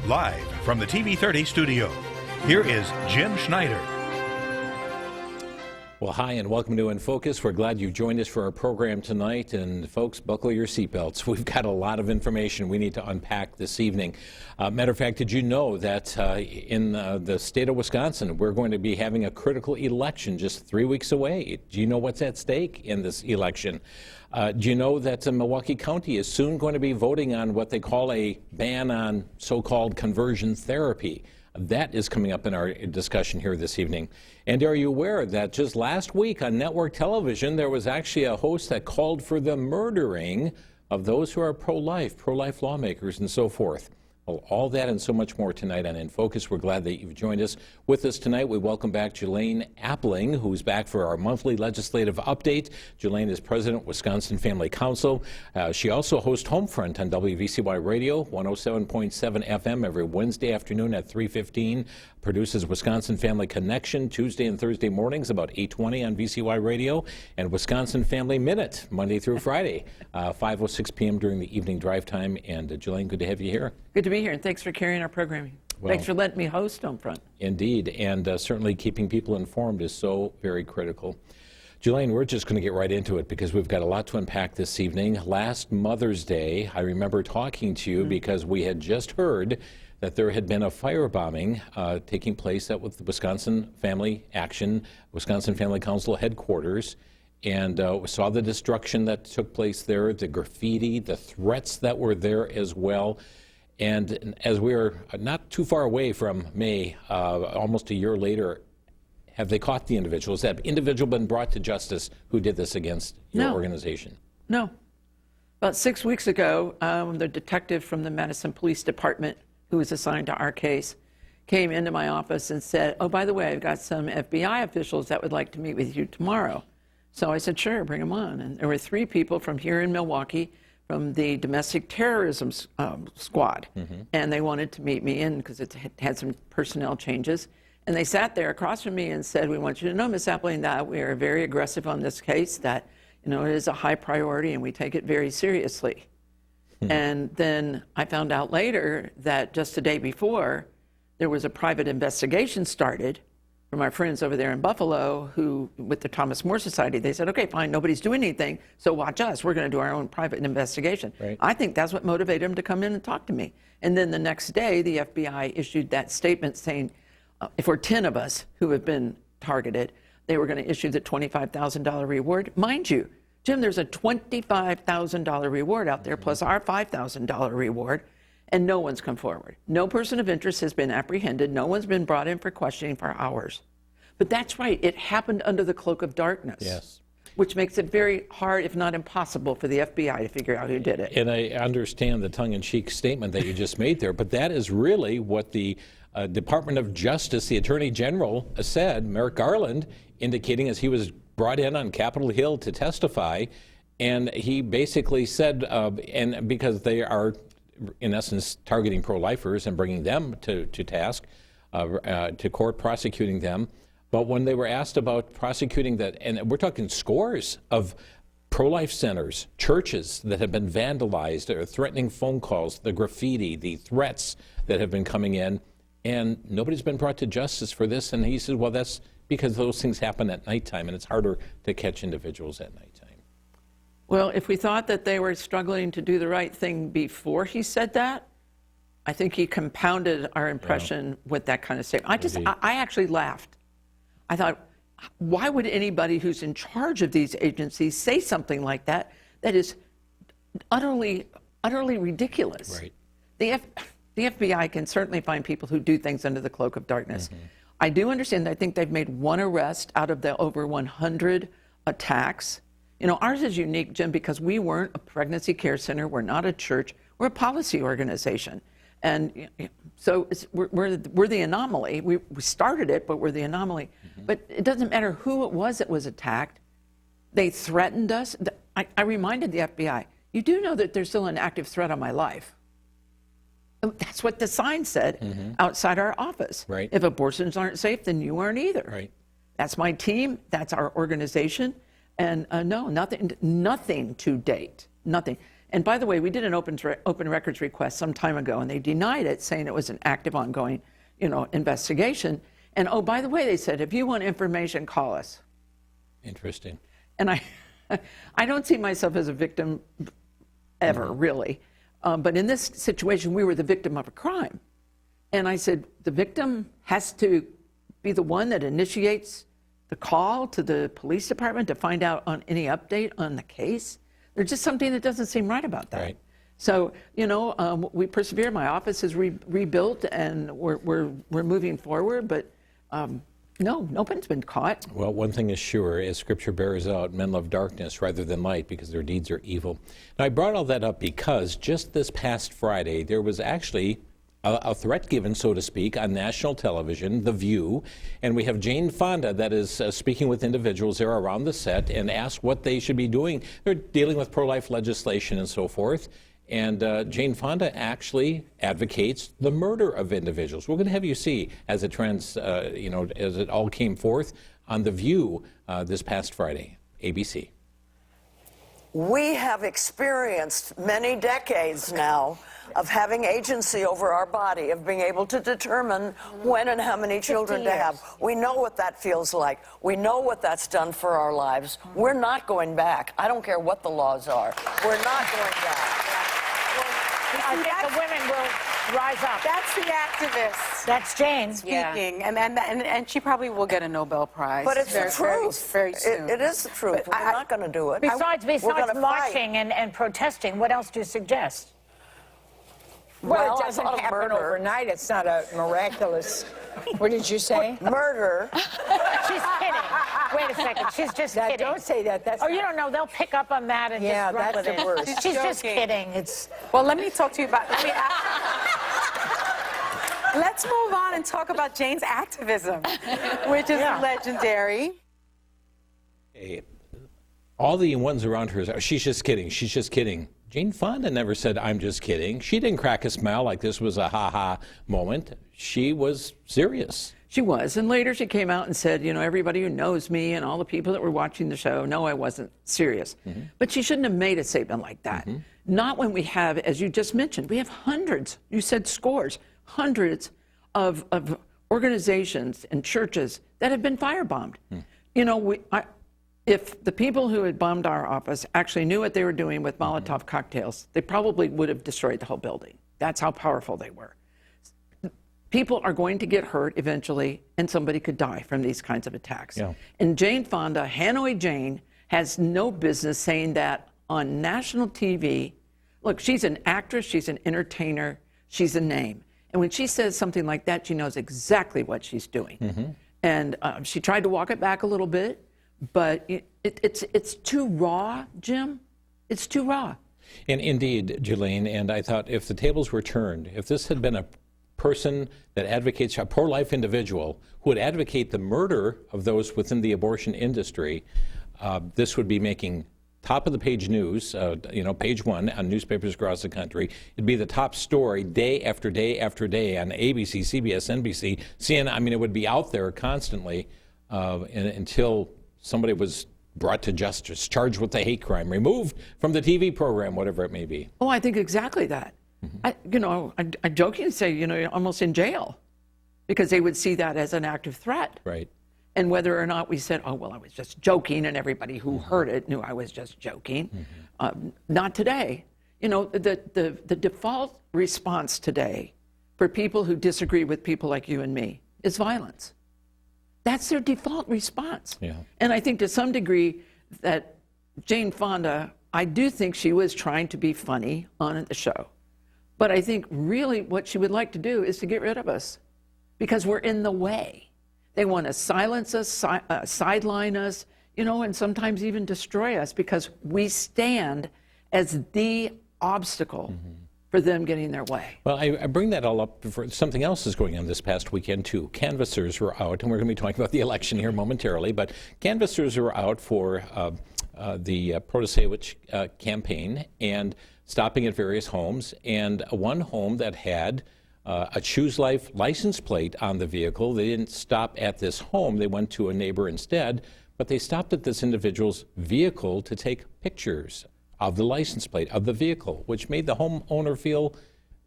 Live from the TV30 studio, here is Jim Schneider. Well, hi, and welcome to inFocus. We're glad you've joined us for our program tonight. And folks, buckle your seatbelts. We've got a lot of information we need to unpack this evening. Matter of fact, did you know that in the state of Wisconsin, we're going to be having a critical election just 3 weeks away? Do you know what's at stake in this election? Do you know that Milwaukee County is soon going to be voting on what they call a ban on so-called conversion therapy? That is coming up in our discussion here this evening. And are you aware that just last week on network television, there was actually a host that called for the murdering of those who are pro-life lawmakers and so forth? Well, all that and so much more tonight on inFocus. We're glad that you've joined us. With us tonight, we welcome back Julaine Appling, who's back for our monthly legislative update. Julaine is president, Wisconsin Family Council. She also hosts Homefront on WVCY Radio, 107.7 FM every Wednesday afternoon at 3:15. Produces Wisconsin Family Connection Tuesday and Thursday mornings about 8:20 on VCY Radio, and Wisconsin Family Minute Monday through Friday, 5:06 p.m. during the evening drive time. And Julaine, good to have you here. Good to be here, and thanks for carrying our programming. Well, thanks for letting me host Homefront. Indeed, and certainly keeping people informed is so very critical. Julaine, we're just going to get right into it because we've got a lot to unpack this evening. Last Mother's Day, I remember talking to you because we had just heard that there had been a firebombing taking place at the Wisconsin Family Council headquarters, and we saw the destruction that took place there, the graffiti, the threats that were there as well. And as we are not too far away from May, almost a year later, have they caught the individual? Has that individual been brought to justice who did this against your organization? No. About 6 weeks ago, the detective from the Madison Police Department, who was assigned to our case, came into my office and said, oh, by the way, I've got some FBI officials that would like to meet with you tomorrow. So I said, sure, bring them on. And there were 3 people from here in Milwaukee from the domestic terrorism squad. And they wanted to meet me in because it had some personnel changes. And they sat there across from me and said, we want you to know, Ms. Appling, that we are very aggressive on this case, that it is a high priority and we take it very seriously. And then I found out later that just the day before, there was a private investigation started from our friends over there in Buffalo who, with the Thomas More Society, they said, okay, fine, nobody's doing anything, so watch us. We're going to do our own private investigation. Right. I think that's what motivated them to come in and talk to me. And then the next day, the FBI issued that statement saying, if we're 10 of us who have been targeted, they were going to issue the $25,000 reward. Mind you, Jim, there's a $25,000 reward out there plus our $5,000 reward, and no one's come forward. No person of interest has been apprehended. No one's been brought in for questioning for hours. But that's right. It happened under the cloak of darkness. Yes. Which makes it very hard, if not impossible, for the FBI to figure out who did it. And I understand the tongue-in-cheek statement that you just made there, but that is really what the Department of Justice, the Attorney General, said, Merrick Garland, indicating as he was brought in on Capitol Hill to testify, and he basically said, and because they are, in essence, targeting pro-lifers and bringing them to task, to court, prosecuting them, but when they were asked about prosecuting that, and we're talking scores of pro-life centers, churches that have been vandalized, or threatening phone calls, the graffiti, the threats that have been coming in, and nobody's been brought to justice for this. And he said, well, that's because those things happen at nighttime, and it's harder to catch individuals at nighttime. Well, if we thought that they were struggling to do the right thing before he said that, I think he compounded our impression with that kind of statement. I actually laughed. I thought, why would anybody who's in charge of these agencies say something like that that is utterly ridiculous? Right. The FBI can certainly find people who do things under the cloak of darkness. I do understand. I think they've made 1 arrest out of the over 100 attacks. Ours is unique, Jim, because we weren't a pregnancy care center. We're not a church. We're a policy organization. And so we're the anomaly. We started it, but we're the anomaly. But it doesn't matter who it was that was attacked. They threatened us. I reminded the FBI, you do know that there's still an active threat on my life. That's what the sign said outside our office. Right. If abortions aren't safe, then you aren't either. Right. That's my team. That's our organization. And no, nothing to date. Nothing. And by the way, we did an open records request some time ago, and they denied it, saying it was an active, ongoing, investigation. And oh, by the way, they said, if you want information, call us. Interesting. And I don't see myself as a victim ever, really. But in this situation, we were the victim of a crime. And I said, the victim has to be the one that initiates the call to the police department to find out on any update on the case. There's just something that doesn't seem right about that. Right. So, we persevere. My office is rebuilt, and we're moving forward. But no one's been caught. Well, one thing is sure, as Scripture bears out, men love darkness rather than light because their deeds are evil. Now, I brought all that up because just this past Friday, there was actually a threat given, so to speak, on national television, The View, and we have Jane Fonda that is speaking with individuals there around the set and asked what they should be doing. They're dealing with pro-life legislation and so forth, and Jane Fonda actually advocates the murder of individuals. We're going to have you see as it as it all came forth on The View this past Friday, ABC. We have experienced many decades now of having agency over our body, of being able to determine when and how many children to have. We know what that feels like. We know what that's done for our lives. We're not going back. I don't care what the laws are. We're not going back. I think the women will rise up. That's the activist. That's Jane Speaking, and she probably will get a Nobel Prize. But it's the truth. Very soon. It is the truth. But We're not going to do it. Besides We're gonna marching and protesting, what else do you suggest? Well, it doesn't I thought of happen murder. overnight. It's not a miraculous. What did you say? Murder. She's kidding. Wait a second. She's just kidding. Don't say that. That's you don't know. They'll pick up on that and Yeah, just run that's with the it. worst. She's just joking. kidding. It's Well, let me talk to you about. Let's move on and talk about Jane's activism, which is legendary. Hey, all the ones around her are, she's just kidding, she's just kidding. Jane Fonda never said, I'm just kidding. She didn't crack a smile like this was a ha-ha moment. She was serious. She was. And later she came out and said, everybody who knows me and all the people that were watching the show know I wasn't serious. Mm-hmm. But she shouldn't have made a statement like that. Mm-hmm. Not when we have, as you just mentioned, we have hundreds, you said scores, hundreds of organizations and churches that have been firebombed. If the people who had bombed our office actually knew what they were doing with Molotov cocktails, they probably would have destroyed the whole building. That's how powerful they were. People are going to get hurt eventually, and somebody could die from these kinds of attacks. Yeah. And Jane Fonda, Hanoi Jane, has no business saying that on national TV. Look, she's an actress, she's an entertainer, she's a name. And when she says something like that, she knows exactly what she's doing. Mm-hmm. And she tried to walk it back a little bit, but it's too raw, Jim. It's too raw. And indeed, Julaine, and I thought if the tables were turned, if this had been a person that advocates, a pro-life individual who would advocate the murder of those within the abortion industry, this would be making top of the page news, page one on newspapers across the country. It'd be the top story day after day after day on ABC, CBS, NBC, CNN. I mean, it would be out there constantly until somebody was brought to justice, charged with a hate crime, removed from the TV program, whatever it may be. Oh, I think exactly that. Mm-hmm. I jokingly say, almost in jail, because they would see that as an active threat. Right. And whether or not we said, oh, well, I was just joking, and everybody who heard it knew I was just joking. Mm-hmm. Not today. The default response today for people who disagree with people like you and me is violence. That's their default response. Yeah. And I think to some degree that Jane Fonda, I do think she was trying to be funny on the show. But I think really what she would like to do is to get rid of us because we're in the way. They want to silence us, sideline us, and sometimes even destroy us because we stand as the obstacle for them getting their way. Well, I bring that all up for something else is going on this past weekend, too. Canvassers were out, and we're going to be talking about the election here momentarily, but canvassers were out for the Protasewicz campaign and stopping at various homes, and one home that had a Choose Life license plate on the vehicle. They didn't stop at this home. They went to a neighbor instead, but they stopped at this individual's vehicle to take pictures of the license plate, of the vehicle, which made the homeowner feel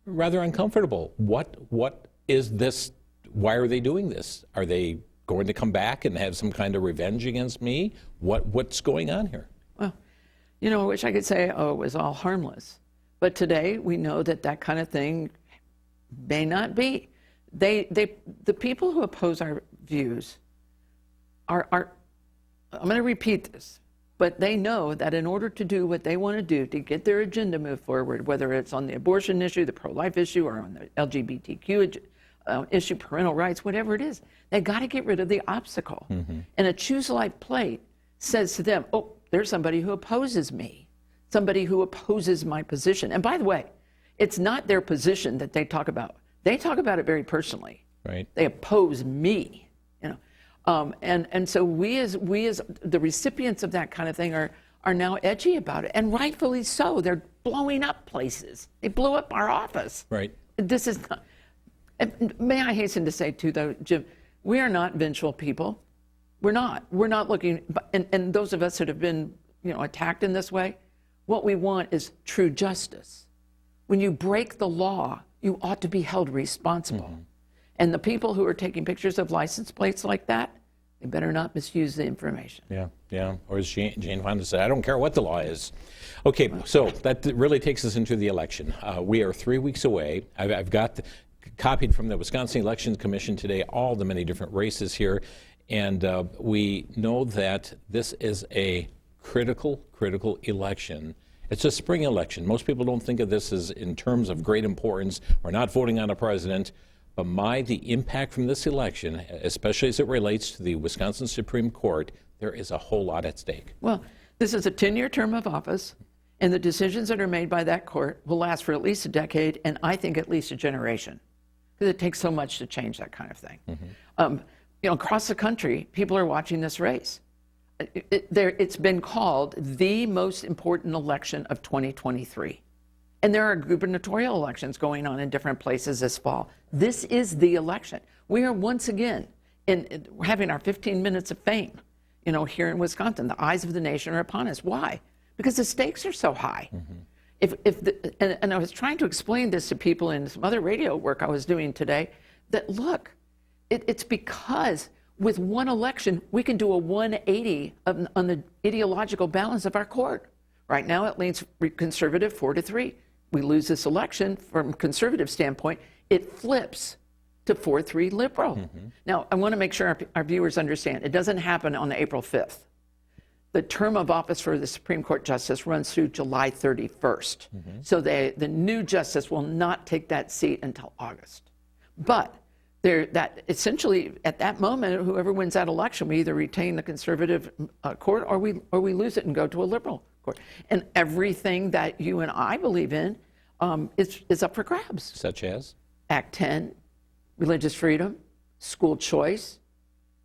rather uncomfortable. What is this? Why are they doing this? Are they going to come back and have some kind of revenge against me? What's going on here? Well, I wish I could say, oh, it was all harmless. But today we know that that kind of thing may not be. The people who oppose our views are I'm going to repeat this, but they know that in order to do what they want to do to get their agenda moved forward, whether it's on the abortion issue, the pro-life issue, or on the LGBTQ issue, parental rights, whatever it is, they got to get rid of the obstacle. And a Choose Life plate says to them, oh, there's somebody who opposes me, somebody who opposes my position. And by the way, it's not their position that they talk about. They talk about it very personally. Right. They oppose me, and so we as the recipients of that kind of thing are now edgy about it, and rightfully so. They're blowing up places. They blew up our office. Right. This is not. May I hasten to say too, though, Jim, we are not vengeful people. We're not. We're not looking. And those of us that have been, attacked in this way, what we want is true justice. When you break the law, you ought to be held responsible. And the people who are taking pictures of license plates like that, they better not misuse the information. Yeah. Or as Jane Fonda said, I don't care what the law is. Okay, so that really takes us into the election. We are 3 weeks away. I've got copied from the Wisconsin Election Commission today all the many different races here. And we know that this is a critical election. It's a spring election. Most people don't think of this as in terms of great importance. We're not voting on a president. But the impact from this election, especially as it relates to the Wisconsin Supreme Court, there is a whole lot at stake. Well, this is a 10-year term of office, and the decisions that are made by that court will last for at least a decade, and I think at least a generation, because it takes so much to change that kind of thing. Across the country, people are watching this race. It's been called the most important election of 2023. And there are gubernatorial elections going on in different places this fall. This is the election. We are once again having our 15 minutes of fame, here in Wisconsin. The eyes of the nation are upon us. Why? Because the stakes are so high. And I was trying to explain this to people in some other radio work I was doing today, that look, it's because with one election, we can do a 180 on the ideological balance of our court. Right now, it leans conservative 4-3. We lose this election from a conservative standpoint, it flips to 4-3 liberal. Now, I want to make sure our viewers understand, it doesn't happen on April 5th. The term of office for the Supreme Court justice runs through July 31st. So the new justice will not take that seat until August. But that essentially, at that moment, whoever wins that election, we either retain the conservative court or we lose it and go to a liberal court. And everything that you and I believe in is up for grabs. Such as? Act 10, religious freedom, school choice,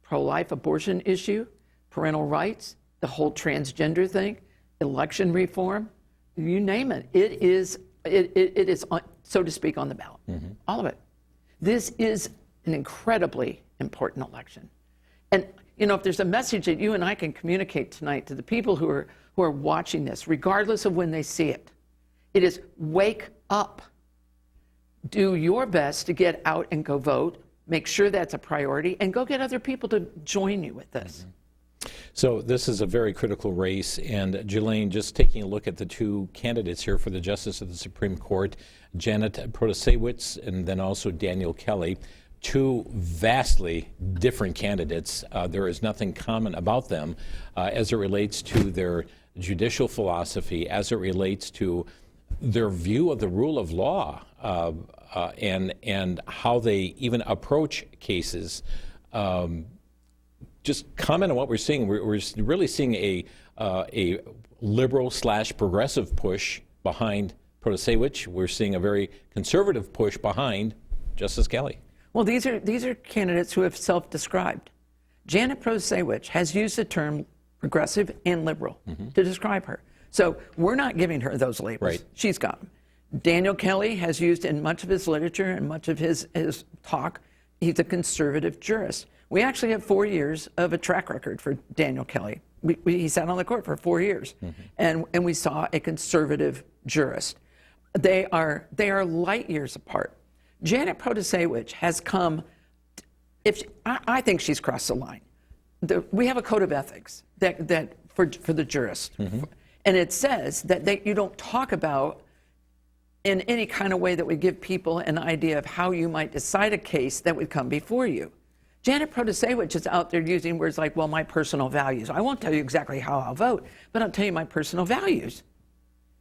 pro-life abortion issue, parental rights, the whole transgender thing, election reform, you name it. It is, so to speak, on the ballot. All of it. This is an incredibly important election. And, if there's a message that you and I can communicate tonight to the people who are watching this, regardless of when they see it, it is wake up. Do your best to get out and go vote. Make sure that's a priority, and go get other people to join you with this. So this is a very critical race, and Julaine, just taking a look at the two candidates here for the Justice of the Supreme Court, Janet Protasewicz and then also Daniel Kelly, two vastly different candidates. There is nothing common about them as it relates to their judicial philosophy, as it relates to their view of the rule of law, and how they even approach cases. Just comment on what we're seeing. We're really seeing a liberal/progressive push behind Protasewicz. We're seeing a very conservative push behind Justice Kelly. Well, these are candidates who have self-described. Janet Protasewicz has used the term progressive and liberal to describe her. So we're not giving her those labels. Right. She's got them. Daniel Kelly has used in much of his literature and much of his talk, he's a conservative jurist. We actually have 4 years of a track record for Daniel Kelly. he sat on the court for 4 years, and we saw a conservative jurist. They are light years apart. Janet Protasewicz has come. I think she's crossed the line. We have a code of ethics that for the jurist, and it says that you don't talk about in any kind of way that would give people an idea of how you might decide a case that would come before you. Janet Protasewicz is out there using words like, well, my personal values. I won't tell you exactly how I'll vote, but I'll tell you my personal values.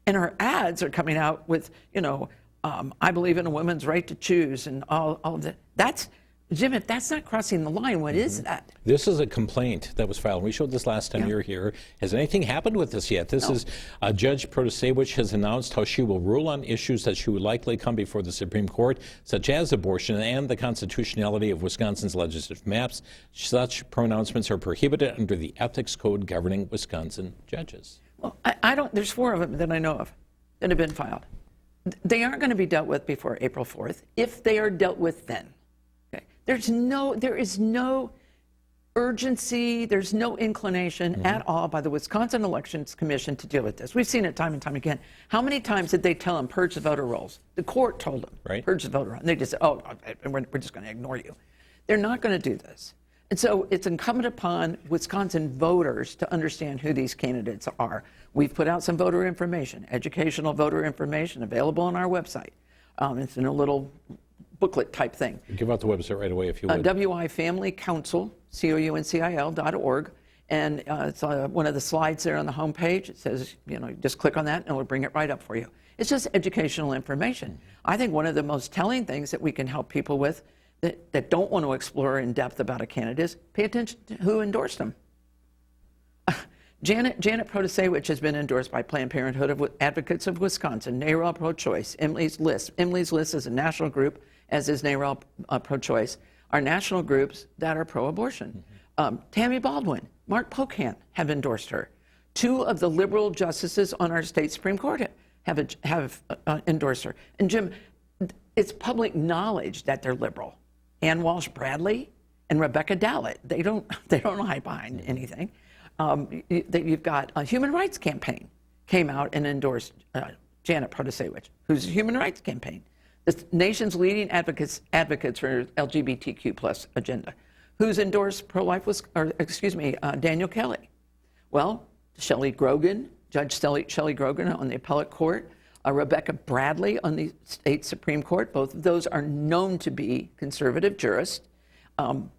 And her ads are coming out with, I believe in a woman's right to choose and all of that. That's, Jim, if that's not crossing the line, what is that? This is a complaint that was filed. We showed this last time you were here. Has anything happened with this yet? This is Judge Protasewicz has announced how she will rule on issues that she would likely come before the Supreme Court, such as abortion and the constitutionality of Wisconsin's legislative maps. Such pronouncements are prohibited under the ethics code governing Wisconsin judges. Well, I don't. There's 4 of them that I know of that have been filed. They aren't going to be dealt with before April 4th. If they are dealt with then. There is no urgency, there's no inclination at all by the Wisconsin Elections Commission to deal with this. We've seen it time and time again. How many times did they tell them, purge the voter rolls? The court told them, purge the voter rolls. And they just said, oh, we're just going to ignore you. They're not going to do this. And so it's incumbent upon Wisconsin voters to understand who these candidates are. We've put out some voter information, educational voter information available on our website. It's in a little booklet type thing. Give out the website right away if you would. WI Family Council, COUNCIL.org. And it's one of the slides there on the homepage. It says, just click on that and it'll bring it right up for you. It's just educational information. I think one of the most telling things that we can help people with that don't want to explore in depth about a candidate is pay attention to who endorsed them. Janet Protasewicz has been endorsed by Planned Parenthood Advocates of Wisconsin, NARAL Pro-Choice, Emily's List. Emily's List is a national group, as is NARAL Pro-Choice, are national groups that are pro-abortion. Tammy Baldwin, Mark Pocan have endorsed her. 2 of the liberal justices on our state Supreme Court have endorsed her. And Jim, it's public knowledge that they're liberal. Ann Walsh Bradley and Rebecca Dallett, they don't hide behind anything. You've got a Human Rights Campaign came out and endorsed Janet Protasewicz, who's a Human Rights Campaign, the nation's leading advocates for LGBTQ plus agenda, who's endorsed Daniel Kelly. Well, Shelley Grogan, Judge Shelley Grogan on the appellate court, Rebecca Bradley on the state Supreme Court. Both of those are known to be conservative jurists.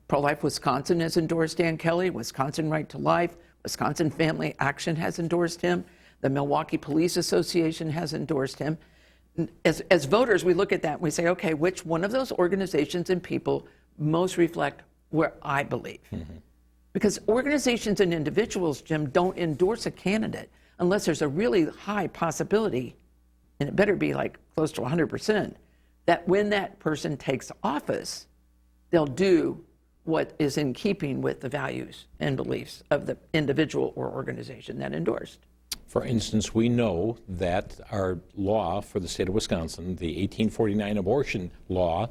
Pro-Life Wisconsin has endorsed Dan Kelly. Wisconsin Right to Life. Wisconsin Family Action has endorsed him. The Milwaukee Police Association has endorsed him. As voters, we look at that and we say, okay, which one of those organizations and people most reflect where I believe? Because organizations and individuals, Jim, don't endorse a candidate unless there's a really high possibility, and it better be like close to 100%, that when that person takes office, they'll do what is in keeping with the values and beliefs of the individual or organization that endorsed. For instance, we know that our law for the state of Wisconsin, the 1849 abortion law,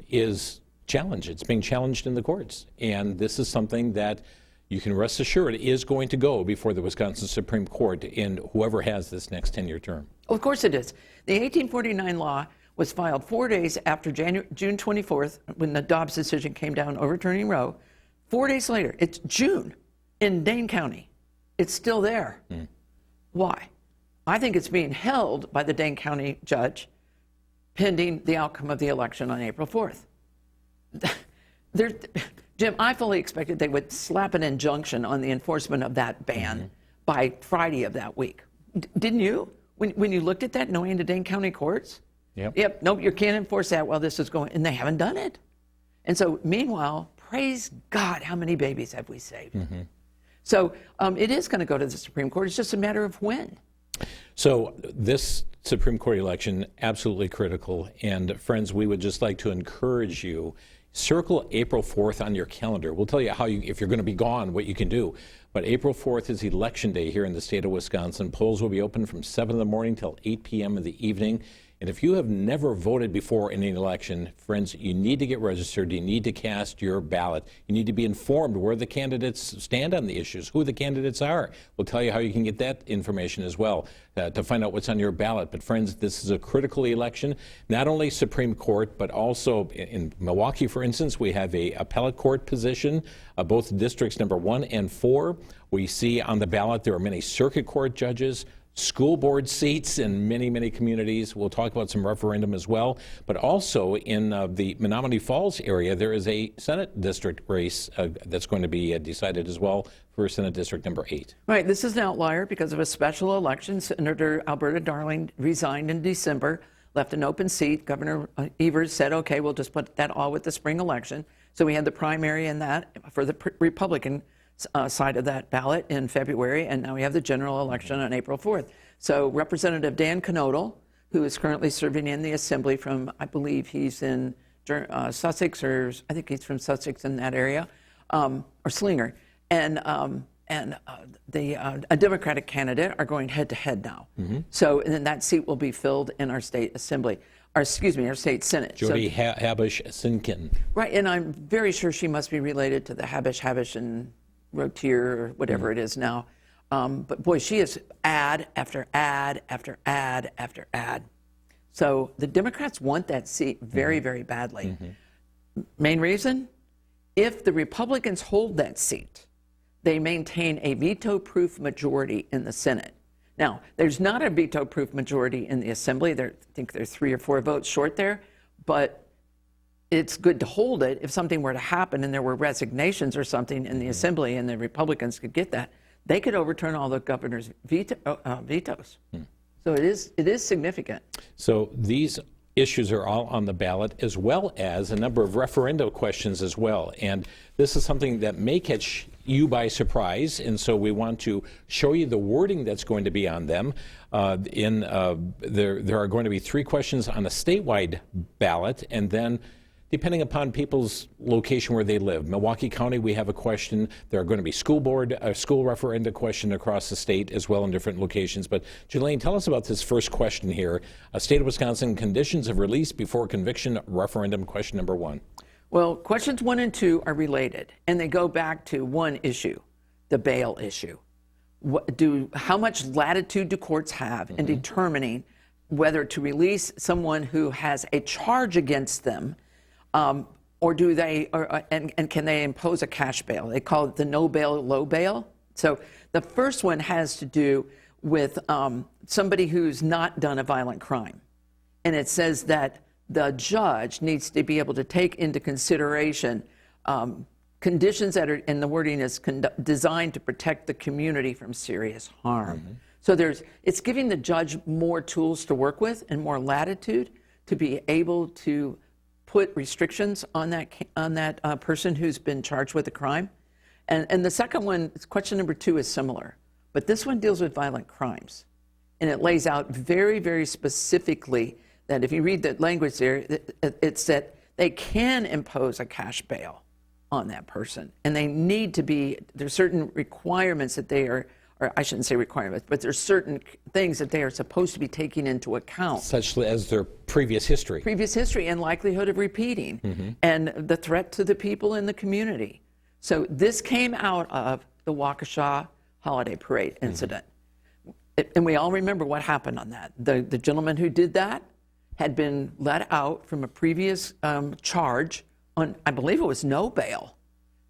is challenged. It's being challenged in the courts. And this is something that you can rest assured is going to go before the Wisconsin Supreme Court in whoever has this next 10-year term. Of course it is. The 1849 law was filed 4 days after June 24th, when the Dobbs decision came down overturning Roe. 4 days later, it's June in Dane County. It's still there. Why? I think it's being held by the Dane County judge pending the outcome of the election on April 4th. Jim, I fully expected they would slap an injunction on the enforcement of that ban by Friday of that week. Didn't you? When you looked at that, knowing the Dane County courts? Yep, nope, you can't enforce that while this is going, and they haven't done it. And so, meanwhile, praise God, how many babies have we saved? So it is going to go to the Supreme Court. It's just a matter of when. So this Supreme Court election, absolutely critical. And friends, we would just like to encourage you, circle April 4th on your calendar. We'll tell you how if you're going to be gone, what you can do. But April 4th is Election Day here in the state of Wisconsin. Polls will be open from 7 in the morning till 8 p.m. in the evening. And if you have never voted before in an election, friends, you need to get registered. You need to cast your ballot. You need to be informed where the candidates stand on the issues, who the candidates are. We'll tell you how you can get that information as well to find out what's on your ballot. But friends, this is a critical election, not only Supreme Court, but also in Milwaukee, for instance, we have a appellate court position, both districts number 1 and 4. We see on the ballot there are many circuit court judges, school board seats in many, many communities. We'll talk about some referendum as well. But also in the Menominee Falls area, there is a Senate district race that's going to be decided as well for Senate District number 8. Right. This is an outlier because of a special election. Senator Alberta Darling resigned in December, left an open seat. Governor Evers said, okay, we'll just put that all with the spring election. So we had the primary in that for the Republican side of that ballot in February, and now we have the general election on April 4th. So Representative Dan Knodel, who is currently serving in the Assembly from, I believe he's in Sussex, or I think he's from Sussex in that area, or Slinger, and a Democratic candidate are going head-to-head now. So and then that seat will be filled in our state Assembly. Our state Senate. Jody Habush-Sinkin. Right, and I'm very sure she must be related to the Habush and Rotier, or whatever it is now. But boy, she is ad after ad after ad after ad. So the Democrats want that seat very, very badly. Main reason? If the Republicans hold that seat, they maintain a veto-proof majority in the Senate. Now, there's not a veto-proof majority in the Assembly. I think there's 3 or 4 votes short there, but it's good to hold it. If something were to happen and there were resignations or something in the Assembly and the Republicans could get that, they could overturn all the governor's vetoes. So it is significant. So these issues are all on the ballot, as well as a number of referendum questions as well. And this is something that may catch you by surprise, and so we want to show you the wording that's going to be on them. There are going to be 3 questions on a statewide ballot, and then depending upon people's location where they live. Milwaukee County, we have a question. There are going to be school referenda question across the state as well in different locations. But Julaine, tell us about this first question here. State of Wisconsin, conditions of release before conviction referendum, question number 1. Well, questions 1 and 2 are related, and they go back to one issue, the bail issue. How much latitude do courts have in determining whether to release someone who has a charge against them, or do they, and can they impose a cash bail? They call it the no bail, low bail. So the first one has to do with somebody who's not done a violent crime. And it says that the judge needs to be able to take into consideration conditions that are, and the wording is designed to protect the community from serious harm. So it's giving the judge more tools to work with and more latitude to be able to put restrictions on that person who's been charged with a crime. And the second one, question number 2, is similar. But this one deals with violent crimes. And it lays out very, very specifically that if you read the language there, it's that they can impose a cash bail on that person. And they need to be, there's certain requirements that they are, or I shouldn't say requirements, but there's certain things that they are supposed to be taking into account. Such as their previous history. Previous history and likelihood of repeating, and the threat to the people in the community. So this came out of the Waukesha Holiday Parade incident. And we all remember what happened on that. The gentleman who did that had been let out from a previous charge on, I believe it was no bail,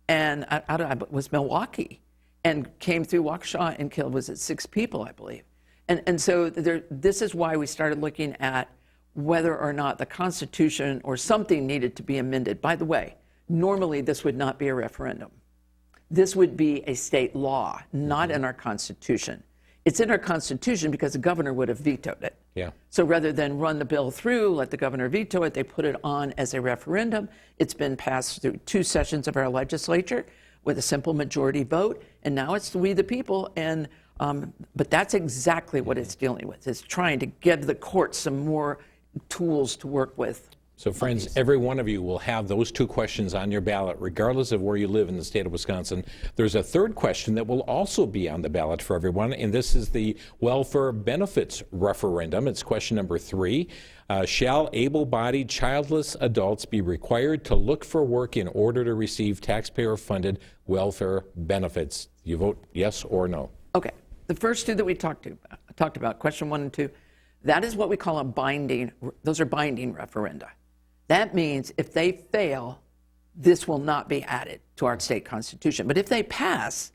and it was Milwaukee, and came through Waukesha and killed, was it 6 people, I believe. And so this is why we started looking at whether or not the Constitution or something needed to be amended. By the way, normally this would not be a referendum. This would be a state law, not in our Constitution. It's in our Constitution because the governor would have vetoed it. Yeah. So rather than run the bill through, let the governor veto it, they put it on as a referendum. It's been passed through 2 sessions of our legislature with a simple majority vote, and now it's we the people. And but that's exactly what it's dealing with. It's trying to give the courts some more tools to work with. So, friends, every one of you will have those two questions on your ballot, regardless of where you live in the state of Wisconsin. There's a third question that will also be on the ballot for everyone, and this is the welfare benefits referendum. It's question number 3. Shall able-bodied childless adults be required to look for work in order to receive taxpayer-funded welfare benefits? You vote yes or no. Okay. The first two that we talked about, question 1 and 2, that is what we call those are binding referenda. That means if they fail, this will not be added to our state constitution. But if they pass,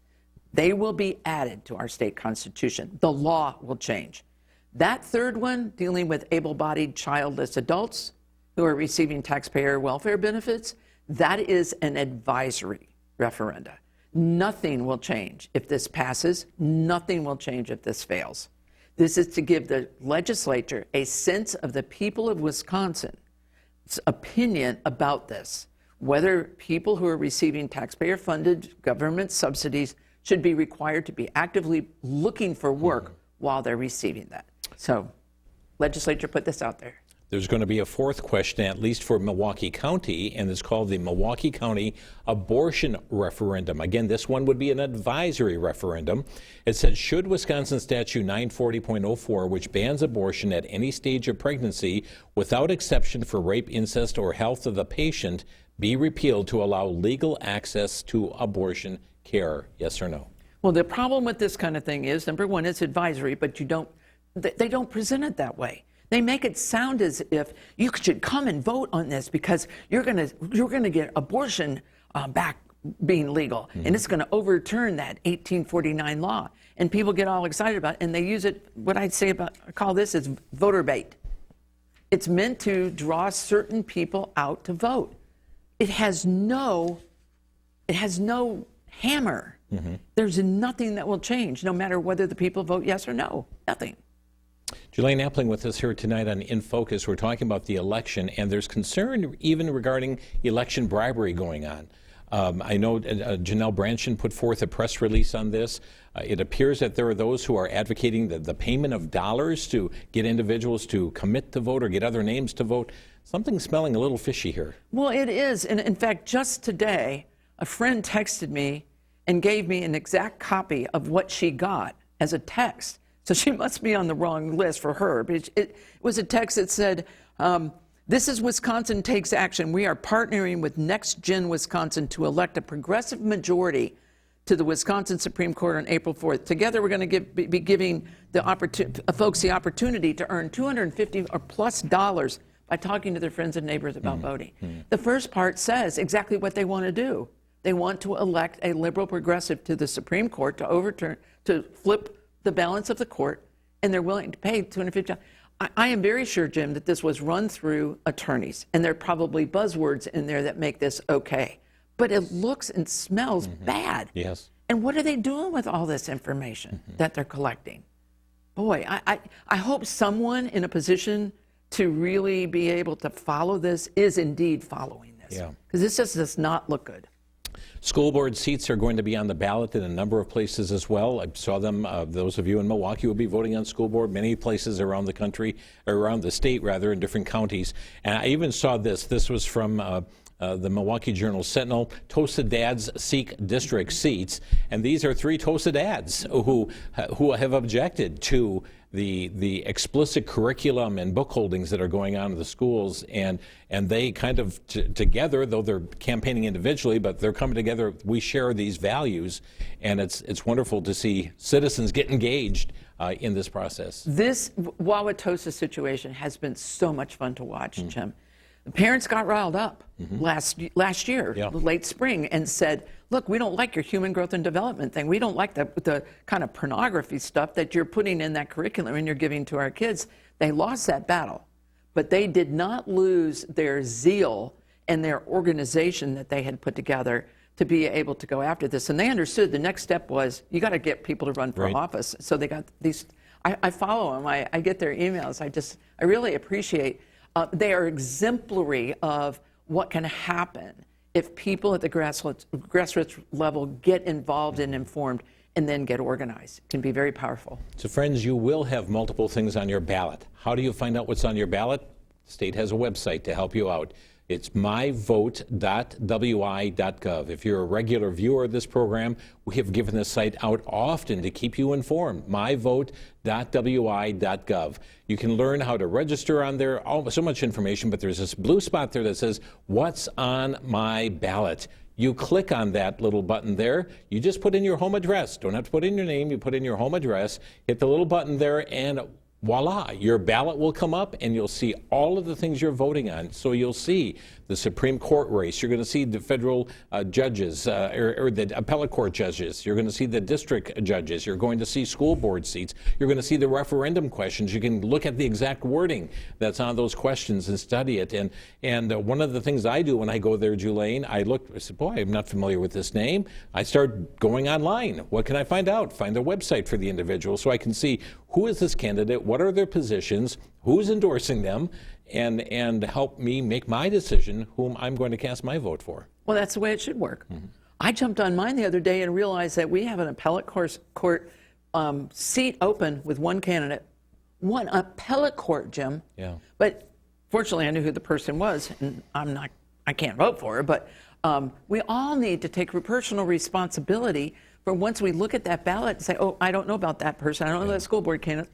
they will be added to our state constitution. The law will change. That third one, dealing with able-bodied childless adults who are receiving taxpayer welfare benefits, that is an advisory referenda. Nothing will change if this passes. Nothing will change if this fails. This is to give the legislature a sense of the people of Wisconsin's opinion about this, whether people who are receiving taxpayer-funded government subsidies should be required to be actively looking for work while they're receiving that. So, legislature put this out there. There's going to be a fourth question, at least for Milwaukee County, and it's called the Milwaukee County Abortion Referendum. Again, this one would be an advisory referendum. It says, should Wisconsin Statute 940.04, which bans abortion at any stage of pregnancy without exception for rape, incest, or health of the patient, be repealed to allow legal access to abortion care? Yes or no? Well, the problem with this kind of thing is, number one, it's advisory, but they don't present it that way. They make it sound as if you should come and vote on this because you're gonna get abortion back being legal, and it's going to overturn that 1849 law. And people get all excited about it, and they use it. What I call this is voter bait. It's meant to draw certain people out to vote. It has no hammer. There's nothing that will change, no matter whether the people vote yes or no. Nothing. Julaine Appling with us here tonight on inFocus. We're talking about the election, and there's concern even regarding election bribery going on. I know Janelle Branchen put forth a press release on this. It appears that there are those who are advocating the payment of dollars to get individuals to commit to vote or get other names to vote. Something's smelling a little fishy here. Well, it is. And in fact, just today, a friend texted me and gave me an exact copy of what she got as a text. So she must be on the wrong list for her. But it was a text that said, this is Wisconsin Takes Action. We are partnering with Next Gen Wisconsin to elect a progressive majority to the Wisconsin Supreme Court on April 4th. Together, we're going to be giving the folks the opportunity to earn $250 or plus by talking to their friends and neighbors about voting. The first part says exactly what they want to do. They want to elect a liberal progressive to the Supreme Court to flip the balance of the court, and they're willing to pay $250. I am very sure, Jim, that this was run through attorneys, and there are probably buzzwords in there that make this okay. But it looks and smells bad. Yes. And what are they doing with all this information that they're collecting? Boy, I hope someone in a position to really be able to follow this is indeed following this. Yeah. Because this just does not look good. School board seats are going to be on the ballot in a number of places as well. I saw them. Those of you in Milwaukee will be voting on school board. Many places around the country, or around the state rather, in different counties. And I even saw this. This was from the Milwaukee Journal Sentinel. Toasted Dads seek district seats, and these are 3 toasted dads who have objected to the explicit curriculum and book holdings that are going on in the schools, and they kind of together, though they're campaigning individually, but they're coming together. We share these values, and it's wonderful to see citizens get engaged in this process. This Wauwatosa situation has been so much fun to watch, Jim. The parents got riled up last year, late spring, and said, look, we don't like your human growth and development thing. We don't like the kind of pornography stuff that you're putting in that curriculum and you're giving to our kids. They lost that battle, but they did not lose their zeal and their organization that they had put together to be able to go after this. And they understood the next step was you got to get people to run for office. So they got these. I follow them. I get their emails. I really appreciate. They are exemplary of what can happen if people at the grassroots level get involved and informed and then get organized. It can be very powerful. So friends, you will have multiple things on your ballot. How do you find out what's on your ballot? State has a website to help you out. It's myvote.wi.gov. If you're a regular viewer of this program, we have given this site out often to keep you informed. myvote.wi.gov. You can learn how to register on there, so much information, but there's this blue spot there that says, "What's on my ballot?" You click on that little button there. You just put in your home address. Don't have to put in your name. You put in your home address, hit the little button there, and voila, your ballot will come up and you'll see all of the things you're voting on. So you'll see the Supreme Court race. You're going to see the federal judges or the appellate court judges. You're going to see the district judges. You're going to see school board seats. You're going to see the referendum questions. You can look at the exact wording that's on those questions and study it. And one of the things I do when I go there, Julaine, I said, boy, I'm not familiar with this name. I start going online. What can I find out? Find the website for the individual so I can see who is this candidate, what are their positions, who's endorsing them, and help me make my decision whom I'm going to cast my vote for. Well, that's the way it should work. I jumped on mine the other day and realized that we have an appellate court seat open with one candidate. One appellate court, Jim. Yeah. But fortunately, I knew who the person was, and I can't vote for her, but we all need to take personal responsibility for once we look at that ballot and say, oh, I don't know about that person. I don't know that school board candidate.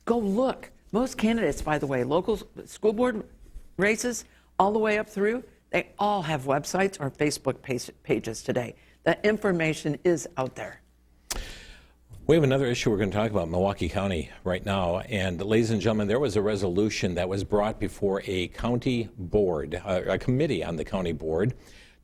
Go look. Most candidates, by the way, local school board races, all the way up through, they all have websites or Facebook pages today. The information is out there. We have another issue we're going to talk about, Milwaukee County right now. And ladies and gentlemen, there was a resolution that was brought before a county board, a committee on the county board,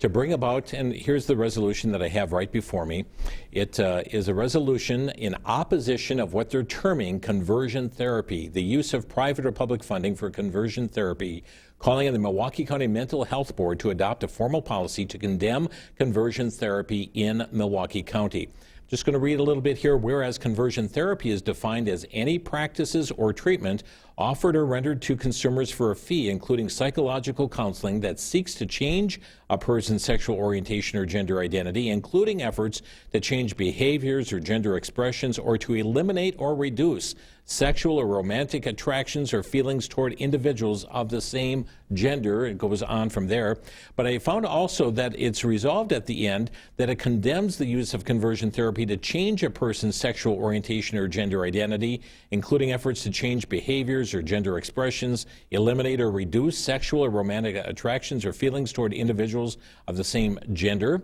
to bring about, and here's the resolution that I have right before me. It is a resolution in opposition of what they're terming conversion therapy, the use of private or public funding for conversion therapy, calling on the Milwaukee County Mental Health Board to adopt a formal policy to condemn conversion therapy in Milwaukee County. Just going to read a little bit here. Whereas conversion therapy is defined as any practices or treatment offered or rendered to consumers for a fee, including psychological counseling that seeks to change a person's sexual orientation or gender identity, including efforts to change behaviors or gender expressions or to eliminate or reduce sexual or romantic attractions or feelings toward individuals of the same gender. It goes on from there. But I found also that it's resolved at the end that it condemns the use of conversion therapy to change a person's sexual orientation or gender identity, including efforts to change behaviors or gender expressions, eliminate or reduce sexual or romantic attractions or feelings toward individuals of the same gender.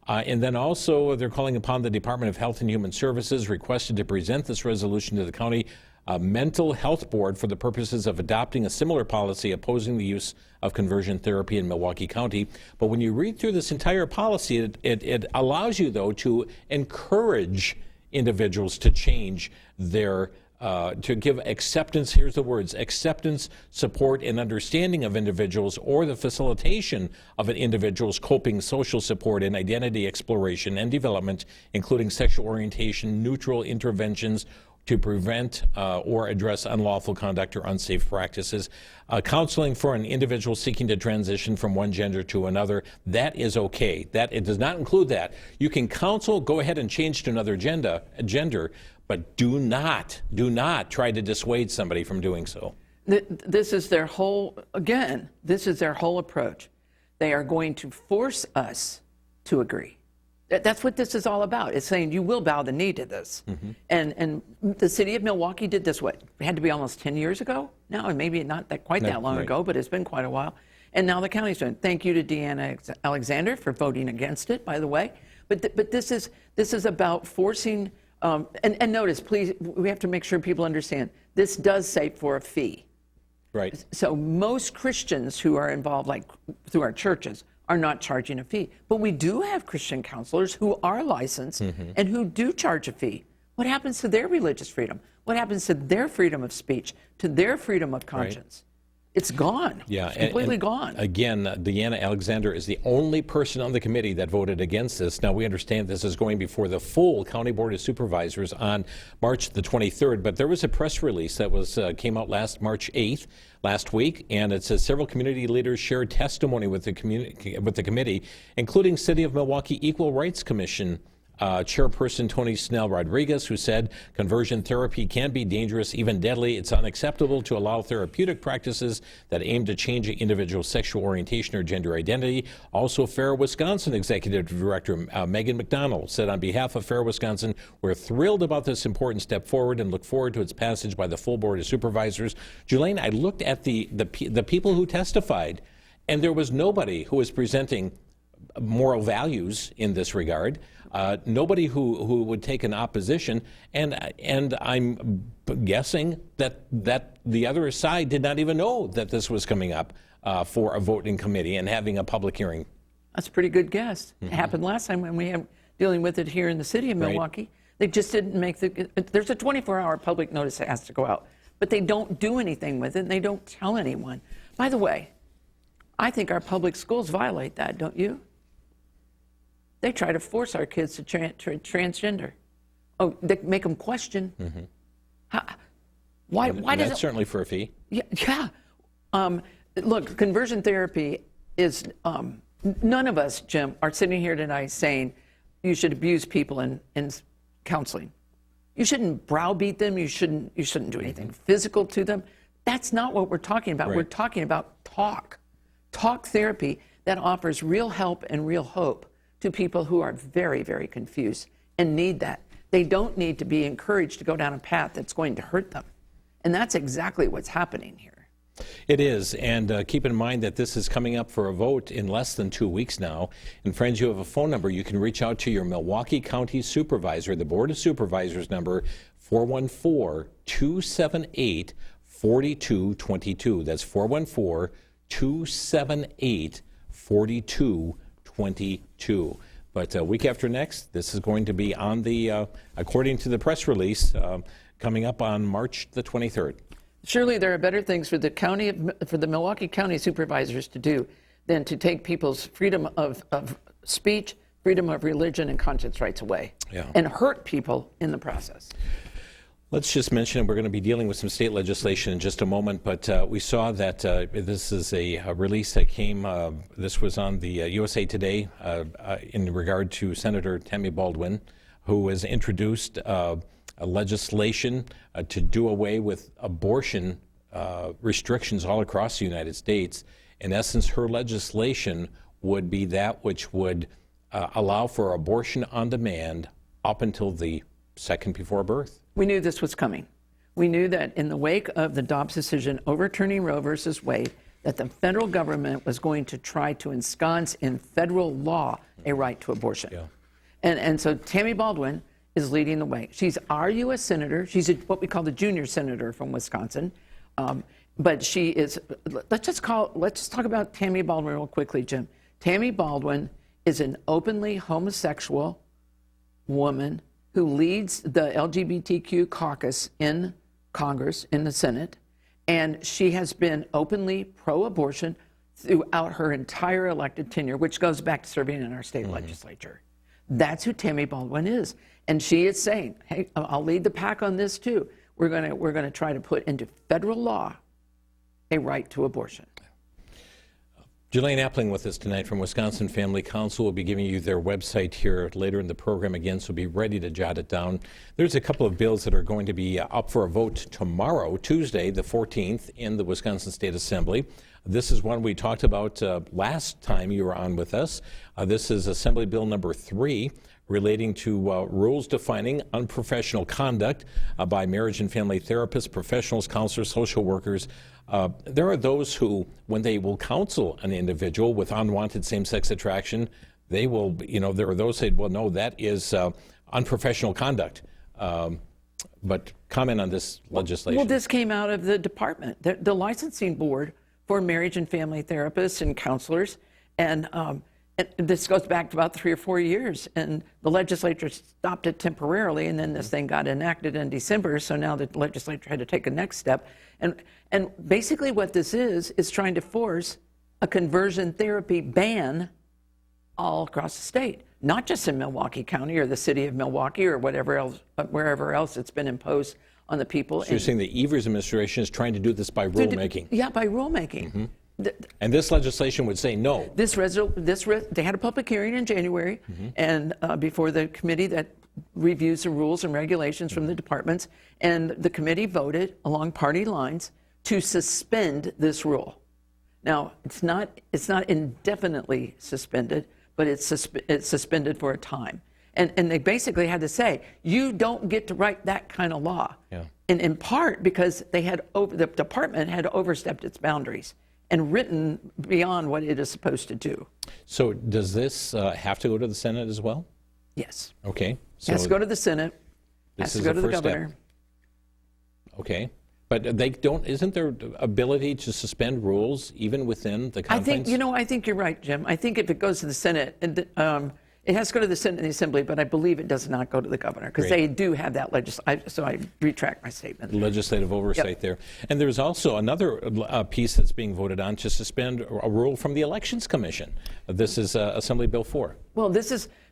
And then also they're calling upon the Department of Health and Human Services, requested to present this resolution to the county mental health board for the purposes of adopting a similar policy opposing the use of conversion therapy in Milwaukee County. But when you read through this entire policy, it allows you, though, to encourage individuals to change their to give acceptance, here's the words, acceptance, support, and understanding of individuals, or the facilitation of an individual's coping, social support, and identity exploration and development, including sexual orientation, neutral interventions to prevent or address unlawful conduct or unsafe practices. Counseling for an individual seeking to transition from one gender to another, that is okay. That it does not include that. You can counsel, go ahead and change to another gender, but do not try to dissuade somebody from doing so. This is their whole, again, this is their whole approach. They are going to force us to agree. That's what this is all about. It's saying you will bow the knee to this. Mm-hmm. And the city of Milwaukee did this, what, it had to be almost 10 years ago now, and maybe not that quite that long ago, but it's been quite a while. And now the county's doing it. Thank you to Deanna Alexander for voting against it, by the way. But this is about forcing, and notice, please, we have to make sure people understand, this does say for a fee. Right. So most Christians who are involved, like through our churches, are not charging a fee. But we do have Christian counselors who are licensed and who do charge a fee. What happens to their religious freedom? What happens to their freedom of speech, to their freedom of conscience? Right. It's gone. Yeah, it's completely gone. Again, Deanna Alexander is the only person on the committee that voted against this. Now, we understand this is going before the full County Board of Supervisors on March the 23rd, but there was a press release that came out March 8th, last week, and it says several community leaders shared testimony with the committee, including City of Milwaukee Equal Rights Commission Chairperson Tony Snell Rodriguez, who said conversion therapy can be dangerous, even deadly. It's unacceptable to allow therapeutic practices that aim to change an individual's sexual orientation or gender identity. Also, Fair Wisconsin Executive Director Megan McDonald said on behalf of Fair Wisconsin, we're thrilled about this important step forward and look forward to its passage by the full Board of Supervisors. Julaine, I looked at the people who testified, and there was nobody who was presenting moral values in this regard. Nobody who would take an opposition, and I'm guessing that the other side did not even know that this was coming up for a vote in committee and having a public hearing. That's a pretty good guess. It happened last time when we were dealing with it here in the city of Milwaukee. Right. They just didn't make there's a 24-hour public notice that has to go out, but they don't do anything with it, and they don't tell anyone. By the way, I think our public schools violate that, don't you? They try to force our kids to transgender. Oh, they make them question. Why And does that's it? certainly for a fee. Yeah. Look, conversion therapy is. None of us, Jim, are sitting here tonight saying you should abuse people in counseling. You shouldn't browbeat them. You shouldn't do anything physical to them. That's not what we're talking about. Right. We're talking about talk therapy that offers real help and real hope to people who are very, very confused and need that. They don't need to be encouraged to go down a path that's going to hurt them. And that's exactly what's happening here. It is, and keep in mind that this is coming up for a vote in less than 2 weeks now. And friends, you have a phone number. You can reach out to your Milwaukee County Supervisor, the Board of Supervisors number, 414-278-4222. That's 414-278-4222. But week after next, this is going to be on the, according to the press release, coming up on March the 23rd. Surely there are better things for the Milwaukee County Supervisors to do than to take people's freedom of speech, freedom of religion, and conscience rights away, and hurt people in the process. Let's just mention, we're going to be dealing with some state legislation in just a moment, but we saw that this is a release that came, this was on the USA Today in regard to Senator Tammy Baldwin, who has introduced a legislation to do away with abortion restrictions all across the United States. In essence, her legislation would be that which would allow for abortion on demand up until the second before birth. We knew this was coming. We knew that in the wake of the Dobbs decision overturning Roe versus Wade, that the federal government was going to try to ensconce in federal law a right to abortion. Yeah. And so Tammy Baldwin is leading the way. She's our U.S. Senator. She's what we call the junior senator from Wisconsin. But she is, let's just talk about Tammy Baldwin real quickly, Jim. Tammy Baldwin is an openly homosexual woman who leads the LGBTQ caucus in Congress, in the Senate, and she has been openly pro-abortion throughout her entire elected tenure, which goes back to serving in our state legislature. That's who Tammy Baldwin is. And she is saying, hey, I'll lead the pack on this too. We're going to try to put into federal law a right to abortion. Julaine Appling with us tonight from Wisconsin Family Council. We'll be giving you their website here later in the program again, so be ready to jot it down. There's a couple of bills that are going to be up for a vote tomorrow, Tuesday, the 14th, in the Wisconsin State Assembly. This is one we talked about last time you were on with us. This is Assembly Bill number 3, relating to rules defining unprofessional conduct by marriage and family therapists, professionals, counselors, social workers. There are those who, when they will counsel an individual with unwanted same-sex attraction, they will, there are those who say, well, no, that is unprofessional conduct. But comment on this legislation. Well, this came out of the department, the licensing board for marriage and family therapists and counselors. And this goes back to about 3 or 4 years, and the legislature stopped it temporarily, and then this thing got enacted in December, so now the legislature had to take a next step. And basically what this is trying to force a conversion therapy ban all across the state, not just in Milwaukee County or the city of Milwaukee or whatever else, but wherever else it's been imposed on the people. So you're saying the Evers administration is trying to do this by rulemaking? Yeah, by rulemaking. And this legislation would say no. They had a public hearing in January, and before the committee that reviews the rules and regulations from the departments, and the committee voted along party lines to suspend this rule. Now, it's not indefinitely suspended, but it's suspended for a time. And they basically had to say, you don't get to write that kind of law. Yeah. And in part because the department had overstepped its boundaries and written beyond what it is supposed to do. So does this have to go to the Senate as well? Yes. Okay. So it has to go to the Senate, has to go to the governor. Okay. But they don't, isn't there ability to suspend rules even within the confines? I think you're right, Jim. I think if it goes to the Senate, and it has to go to the Senate and the Assembly, but I believe it does not go to the governor because they do have that so I retract my statement. Legislative oversight there. And there's also another piece that's being voted on to suspend a rule from the Elections Commission. This is Assembly Bill 4. Well,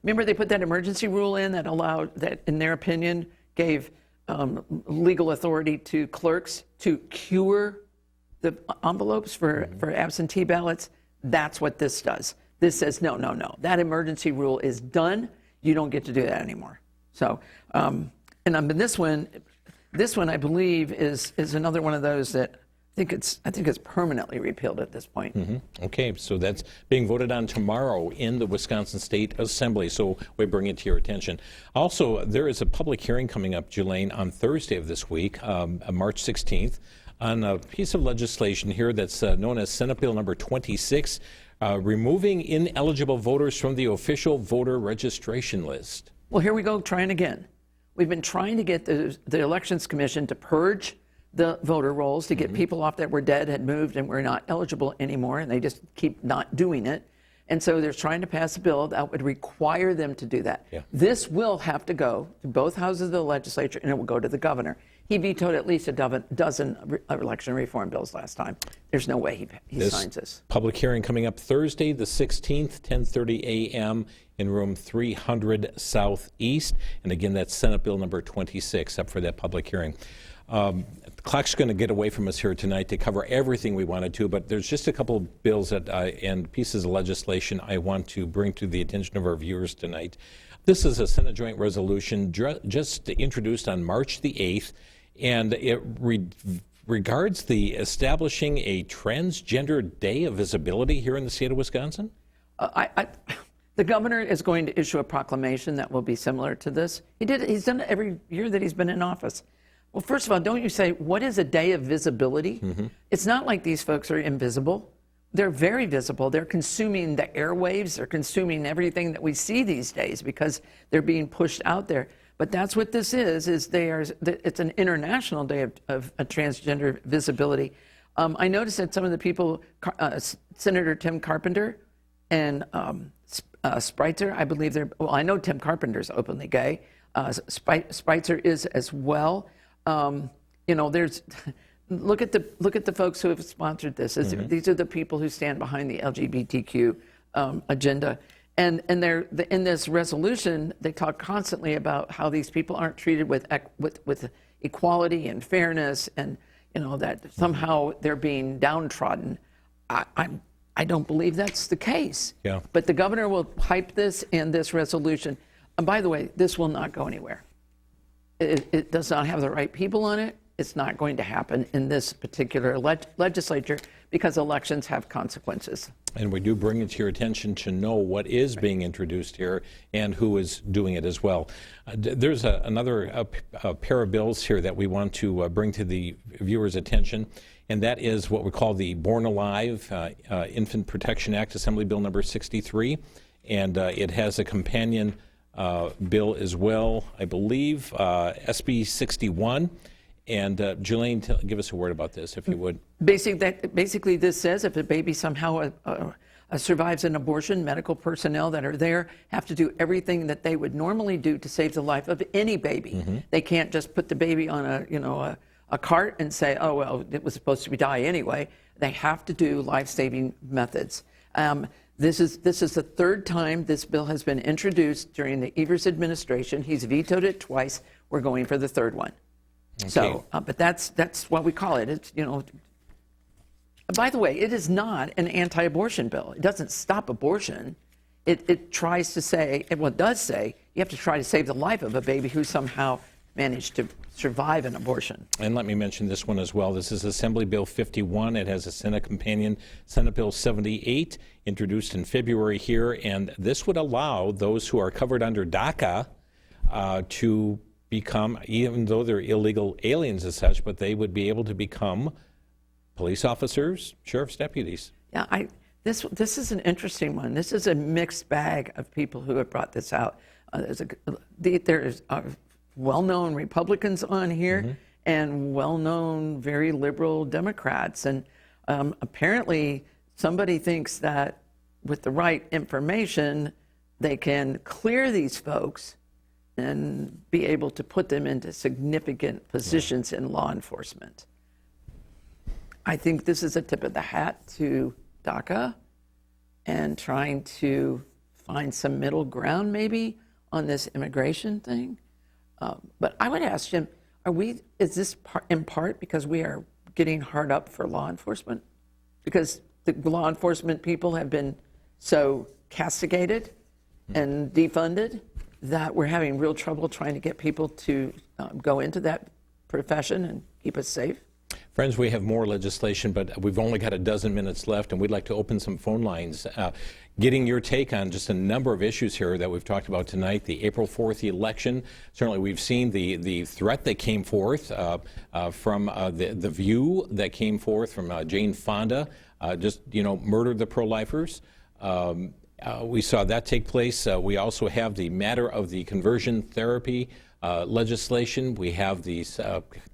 remember they put that emergency rule in that allowed, that in their opinion, gave legal authority to clerks to cure the envelopes for absentee ballots. That's what this does. This says, no. That emergency rule is done. You don't get to do that anymore. So, this one, I believe, is another one of those that I think it's permanently repealed at this point. Okay, so that's being voted on tomorrow in the Wisconsin State Assembly. So we bring it to your attention. Also, there is a public hearing coming up, Julaine, on Thursday of this week, March 16th, on a piece of legislation here that's known as Senate Bill number 26. Removing ineligible voters from the official voter registration list. Well, here we go, trying again. We've been trying to get the Elections Commission to purge the voter rolls, to get people off that were dead, had moved, and were not eligible anymore, and they just keep not doing it. And so they're trying to pass a bill that would require them to do that. Yeah. This will have to go to both houses of the legislature, and it will go to the governor. He vetoed at least a dozen election reform bills last time. There's no way he signs this. Public hearing coming up Thursday, the 16th, 10:30 a.m. in room 300 Southeast. And again, that's Senate Bill number 26 up for that public hearing. The clock's going to get away from us here tonight to cover everything we wanted to, but there's just a couple of bills and pieces of legislation I want to bring to the attention of our viewers tonight. This is a Senate Joint Resolution just introduced on March the 8th, and it regards the establishing a Transgender Day of Visibility here in the state of Wisconsin. The governor is going to issue a proclamation that will be similar to this. He's done it every year that he's been in office. Well, first of all, don't you say, what is a day of visibility? It's not like these folks are invisible. They're very visible. They're consuming the airwaves. They're consuming everything that we see these days because they're being pushed out there. But that's what this is it's an international day of transgender visibility. I noticed that some of the people, Senator Tim Carpenter and Spreitzer, I believe I know Tim Carpenter's openly gay. Spreitzer is as well. Look at the folks who have sponsored this. These are the people who stand behind the LGBTQ agenda. And they're in this resolution, they talk constantly about how these people aren't treated with equality and fairness, and that somehow they're being downtrodden. I don't believe that's the case. Yeah. But the governor will hype this in this resolution. And by the way, this will not go anywhere. It does not have the right people on it. It's not going to happen in this particular legislature because elections have consequences. And we do bring it to your attention to know what is being introduced here and who is doing it as well. There's another pair of bills here that we want to bring to the viewers' attention, and that is what we call the Born Alive Infant Protection Act, Assembly Bill number 63, and it has a companion bill as well, I believe, SB 61. And Julaine, give us a word about this, if you would. Basically, this says if a baby somehow survives an abortion, medical personnel that are there have to do everything that they would normally do to save the life of any baby. They can't just put the baby on a cart and say, oh, well, it was supposed to die anyway. They have to do life-saving methods. This is the third time this bill has been introduced during the Evers administration. He's vetoed it twice. We're going for the third one. Okay. So, but that's what we call it. It's By the way, it is not an anti-abortion bill. It doesn't stop abortion. It tries to say, well, it does say, you have to try to save the life of a baby who somehow managed to survive an abortion. And let me mention this one as well. This is Assembly Bill 51. It has a Senate companion, Senate Bill 78, introduced in February here. And this would allow those who are covered under DACA to become, even though they're illegal aliens as such, but they would be able to become police officers, sheriff's deputies. Yeah, this is an interesting one. This is a mixed bag of people who have brought this out. There's well-known Republicans on here and well-known very liberal Democrats. And apparently somebody thinks that with the right information, they can clear these folks and be able to put them into significant positions in law enforcement. I think this is a tip of the hat to DACA and trying to find some middle ground maybe on this immigration thing. But I would ask Jim, is this in part because we are getting hard up for law enforcement? Because the law enforcement people have been so castigated and defunded that we're having real trouble trying to get people to go into that profession and keep us safe? Friends, we have more legislation, but we've only got a dozen minutes left, and we'd like to open some phone lines. Getting your take on just a number of issues here that we've talked about tonight. The April 4th election, certainly we've seen the threat that came forth from the view that came forth from Jane Fonda, murdered the pro-lifers. We saw that take place. We also have the matter of the conversion therapy legislation. We have the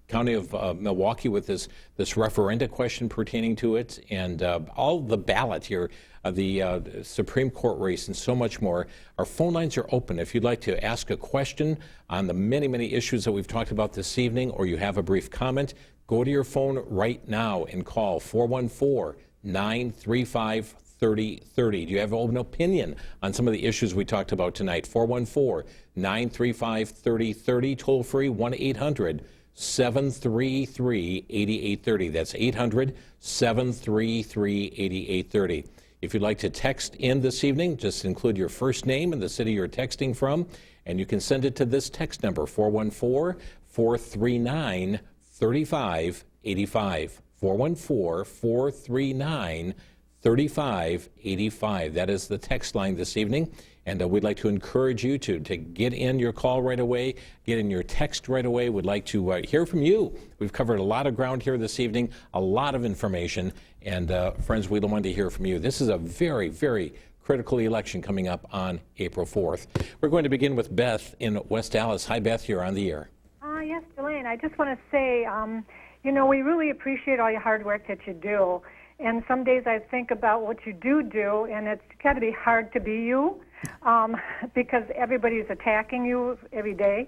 County of Milwaukee with this referenda question pertaining to it, and all the ballot here, the Supreme Court race, and so much more. Our phone lines are open. If you'd like to ask a question on the many, many issues that we've talked about this evening, or you have a brief comment, go to your phone right now and call 414-935-3030. Do you have an opinion on some of the issues we talked about tonight? 414-935-3030, toll free 1-800-733-8830. That's 800-733-8830. If you'd like to text in this evening, just include your first name and the city you're texting from, and you can send it to this text number, 414-439-3585. 414-439-3585. That is the text line this evening. And we'd like to encourage you to get in your call right away, get in your text right away. We'd like to hear from you. We've covered a lot of ground here this evening, a lot of information. And friends, we'd want to hear from you. This is a very, very critical election coming up on April 4th. We're going to begin with Beth in West Dallas. Hi, Beth, you're on the air. Yes, Julaine, I just want to say, we really appreciate all your hard work that you do. And some days I think about what you do, and it's got to be hard to be you because everybody's attacking you every day.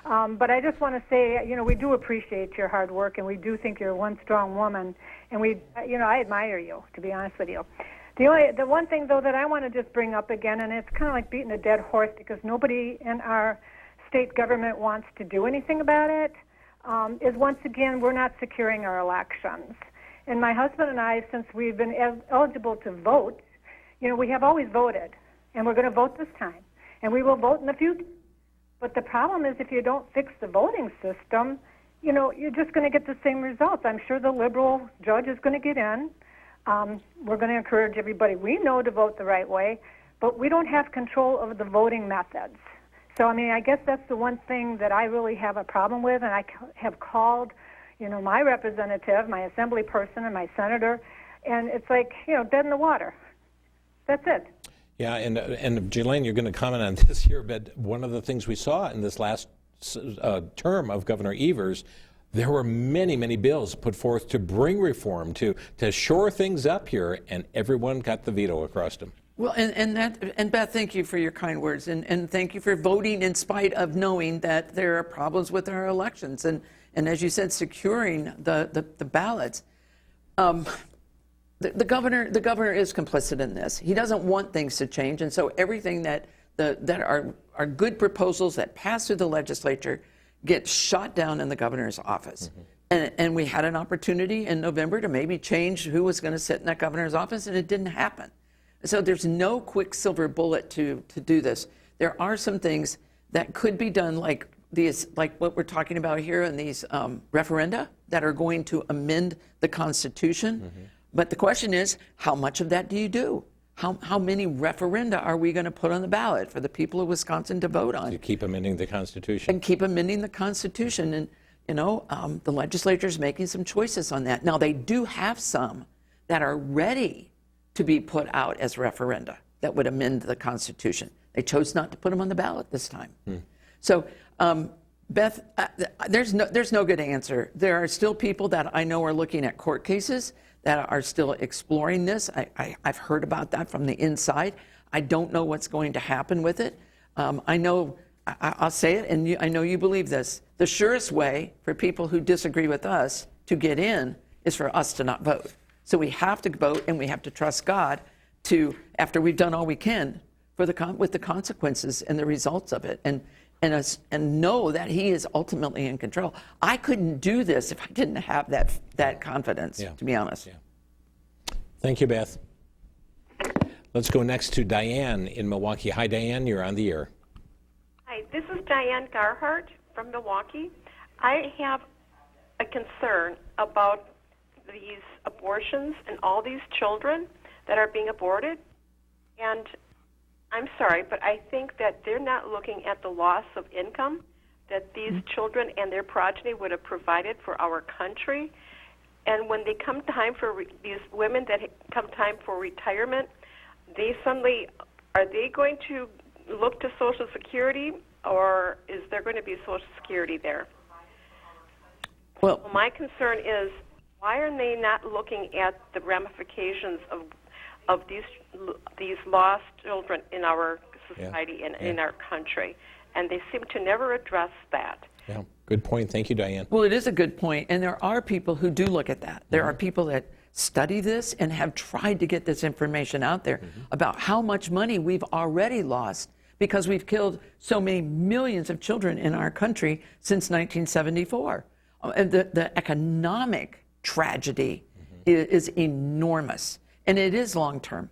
But I just want to say, we do appreciate your hard work, and we do think you're one strong woman. And I admire you, to be honest with you. The one thing, though, that I want to just bring up again, and it's kind of like beating a dead horse because nobody in our state government wants to do anything about it, is once again, we're not securing our elections. And my husband and I, since we've been eligible to vote, we have always voted, and we're going to vote this time, and we will vote in the future. But the problem is if you don't fix the voting system, you're just going to get the same results. I'm sure the liberal judge is going to get in. We're going to encourage everybody we know to vote the right way, but we don't have control over the voting methods. So, I guess that's the one thing that I really have a problem with, and I have called, my representative, my assembly person, and my senator, and it's like, dead in the water. That's it. Yeah, and Julaine, you're going to comment on this here, but one of the things we saw in this last term of Governor Evers, there were many, many bills put forth to bring reform, to shore things up here, and everyone got the veto across them. Well, and Beth, thank you for your kind words, and thank you for voting in spite of knowing that there are problems with our elections, and as you said, securing the ballots. The governor is complicit in this. He doesn't want things to change, and so everything that are good proposals that pass through the legislature get shot down in the governor's office. Mm-hmm. And we had an opportunity in November to maybe change who was going to sit in that governor's office, and it didn't happen. So there's no quick silver bullet to do this. There are some things that could be done, like what we're talking about here in these referenda that are going to amend the Constitution. But the question is, how much of that do you do? How many referenda are we going to put on the ballot for the people of Wisconsin to vote on? To keep amending the Constitution. And keep amending the Constitution. And, the legislature is making some choices on that. Now, they do have some that are ready to be put out as referenda that would amend the Constitution. They chose not to put them on the ballot this time. So, Beth, there's no good answer. There are still people that I know are looking at court cases that are still exploring this. I've heard about that from the inside. I don't know what's going to happen with it. I know, I'll say it, and I know you believe this. The surest way for people who disagree with us to get in is for us to not vote. So we have to vote, and we have to trust God to, after we've done all we can, with the consequences and the results of it, and know that He is ultimately in control. I couldn't do this if I didn't have that confidence, to be honest. Thank you, Beth. Let's go next to Diane in Milwaukee. Hi, Diane. You're on the air. Hi, this is Diane Garhart from Milwaukee. I have a concern about these abortions and all these children that are being aborted. And I'm sorry, but I think that they're not looking at the loss of income that these children and their progeny would have provided for our country. And when they come time for these women that come time for retirement, they suddenly, are they going to look to Social Security, or is there going to be Social Security there? Well, my concern is, why are they not looking at the ramifications of these lost children in our society and in our country? And they seem to never address that. Yeah, good point. Thank you, Diane. Well, it is a good point, and there are people who do look at that. There are people that study this and have tried to get this information out there about how much money we've already lost because we've killed so many millions of children in our country since 1974. The economic tragedy is enormous, and it is long-term.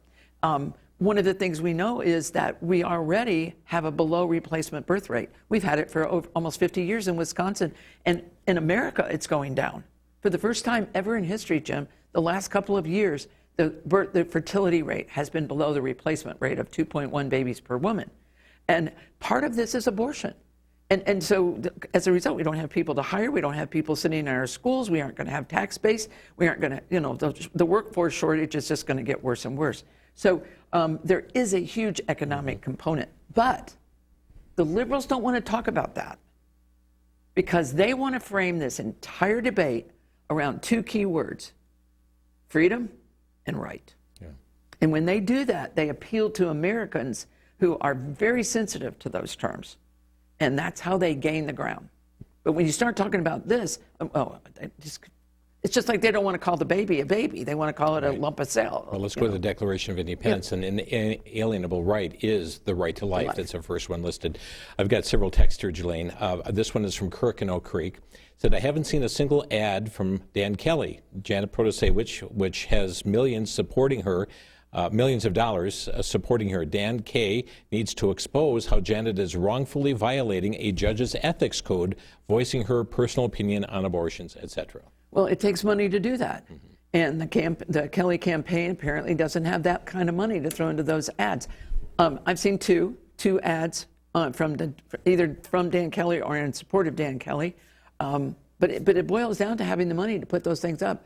One of the things we know is that we already have a below replacement birth rate. We've had it for almost 50 years in Wisconsin, and in America it's going down. For the first time ever in history, Jim, the last couple of years, the fertility rate has been below the replacement rate of 2.1 babies per woman. And part of this is abortion. And so as a result, we don't have people to hire. We don't have people sitting in our schools. We aren't going to have tax base. We aren't going to, the workforce shortage is just going to get worse and worse. So there is a huge economic component. But the liberals don't want to talk about that because they want to frame this entire debate around two key words: freedom and right. Yeah. And when they do that, they appeal to Americans who are very sensitive to those terms. And that's how they gain the ground. But when you start talking about this, it's just like they don't want to call the baby a baby. They want to call it a lump of cell. Well, let's go to the Declaration of Independence. And an inalienable right is the right to life. That's the first one listed. I've got several texts here, Julaine. This one is from Kirk in Oak Creek. Said, I haven't seen a single ad from Dan Kelly, Janet Protese, which has millions supporting her, millions of dollars supporting her. Dan K. needs to expose how Janet is wrongfully violating a judge's ethics code, voicing her personal opinion on abortions, etc. Well, it takes money to do that. And the Kelly campaign apparently doesn't have that kind of money to throw into those ads. I've seen two ads either from Dan Kelly or in support of Dan Kelly. But it boils down to having the money to put those things up.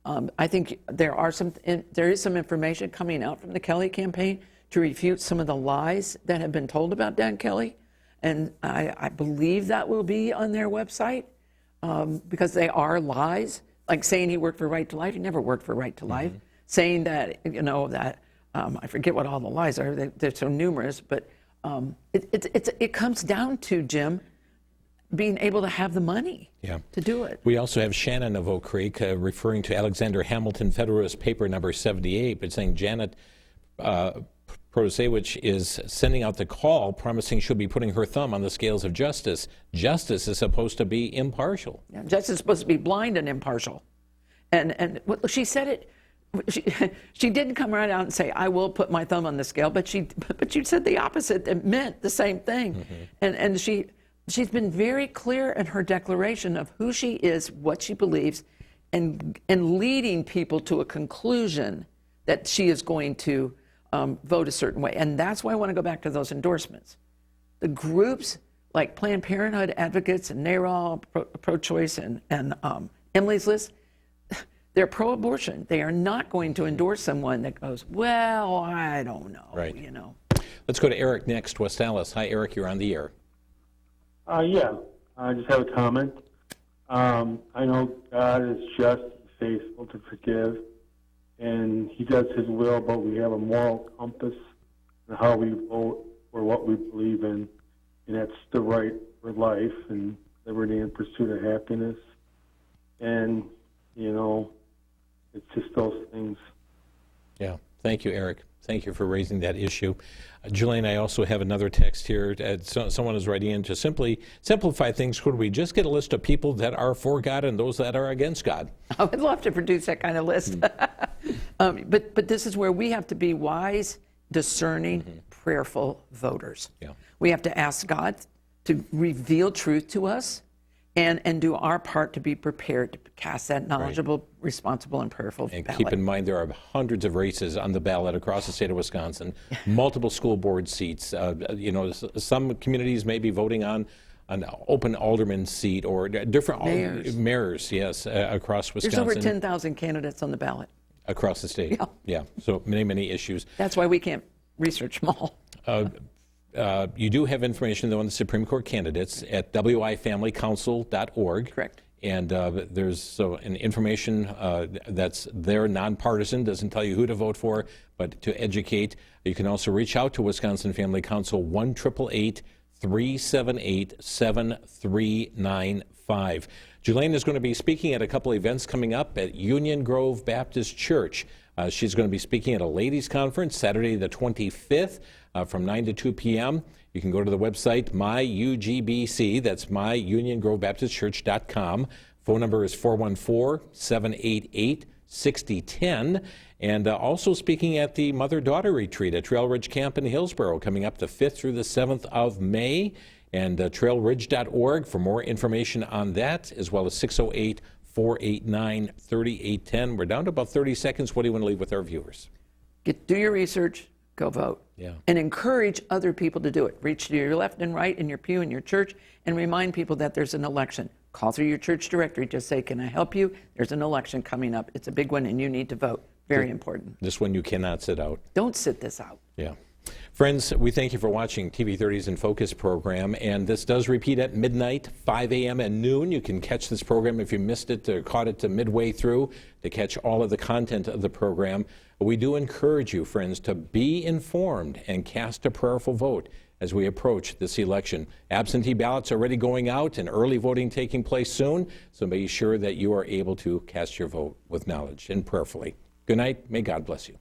I think there is some information coming out from the Kelly campaign to refute some of the lies that have been told about Dan Kelly. And I believe that will be on their website because they are lies. Like saying he worked for Right to Life. He never worked for Right to Life. Saying that, I forget what all the lies are. They're so numerous. But it comes down to, Jim, being able to have the money to do it. We also have Shannon of Oak Creek referring to Alexander Hamilton Federalist Paper number 78, but saying Janet Protasiewicz is sending out the call, promising she'll be putting her thumb on the scales of justice. Justice is supposed to be impartial. Yeah, justice is supposed to be blind and impartial. And she said it. She didn't come right out and say, "I will put my thumb on the scale," but she said the opposite. It meant the same thing. Mm-hmm. And she's been very clear in her declaration of who she is, what she believes, and leading people to a conclusion that she is going to vote a certain way. And that's why I want to go back to those endorsements. The groups like Planned Parenthood advocates and NARAL, pro-choice, and Emily's List, they're pro-abortion. They are not going to endorse someone that goes, "Well, I don't know." Right. You know. Let's go to Eric next, West Allis. Hi, Eric. You're on the air. Yeah. I just have a comment. I know God is just and faithful to forgive, and He does His will, but we have a moral compass in how we vote for what we believe in, and that's the right for life and liberty and pursuit of happiness. And, you know, it's just those things. Yeah. Thank you, Eric. Thank you for raising that issue. Julaine, I also have another text here. Someone is writing in to simply simplify things. Could we just get a list of people that are for God and those that are against God? I would love to produce that kind of list. But this is where we have to be wise, discerning, prayerful voters. Yeah. We have to ask God to reveal truth to us and do our part to be prepared to cast that knowledgeable, responsible, and prayerful and ballot. keep in mind there are hundreds of races on the ballot across the state of Wisconsin, multiple school board seats. You know, some communities may be voting on an open alderman seat or different mayors, yes, across Wisconsin. There's over 10,000 candidates on the ballot. Across the state. Yeah. So many issues. That's why we can't research them all. You do have information, though, on the Supreme Court candidates at wifamilycouncil.org. Correct. And there's an information that's there, nonpartisan, doesn't tell you who to vote for, but to educate. You can also reach out to Wisconsin Family Council, 1-888-378-7395. Julaine is going to be speaking at a couple events coming up at Union Grove Baptist Church. She's going to be speaking at a ladies' conference Saturday the 25th from 9 to 2 p.m. You can go to the website myUGBC, that's myuniongrovebaptistchurch.com. Phone number is 414-788-6010. And also speaking at the Mother-Daughter Retreat at Trail Ridge Camp in Hillsborough, coming up the 5th through the 7th of May. And trailridge.org for more information on that, as well as 608-489-3810. We're down to about 30 seconds. What do you want to leave with our viewers? Do your research, go vote. Yeah. And encourage other people to do it. Reach to your left and right in your pew in your church and remind people that there's an election. Call through your church directory. Just say, "Can I help you? There's an election coming up. It's a big one and you need to vote." Very important. This one you cannot sit out. Don't sit this out. Yeah. Friends, we thank you for watching TV30's inFocus program, and this does repeat at midnight, 5 a.m. and noon. You can catch this program if you missed it or caught it to midway through to catch all of the content of the program. We do encourage you, friends, to be informed and cast a prayerful vote as we approach this election. Absentee ballots are already going out and early voting taking place soon, so be sure that you are able to cast your vote with knowledge and prayerfully. Good night. May God bless you.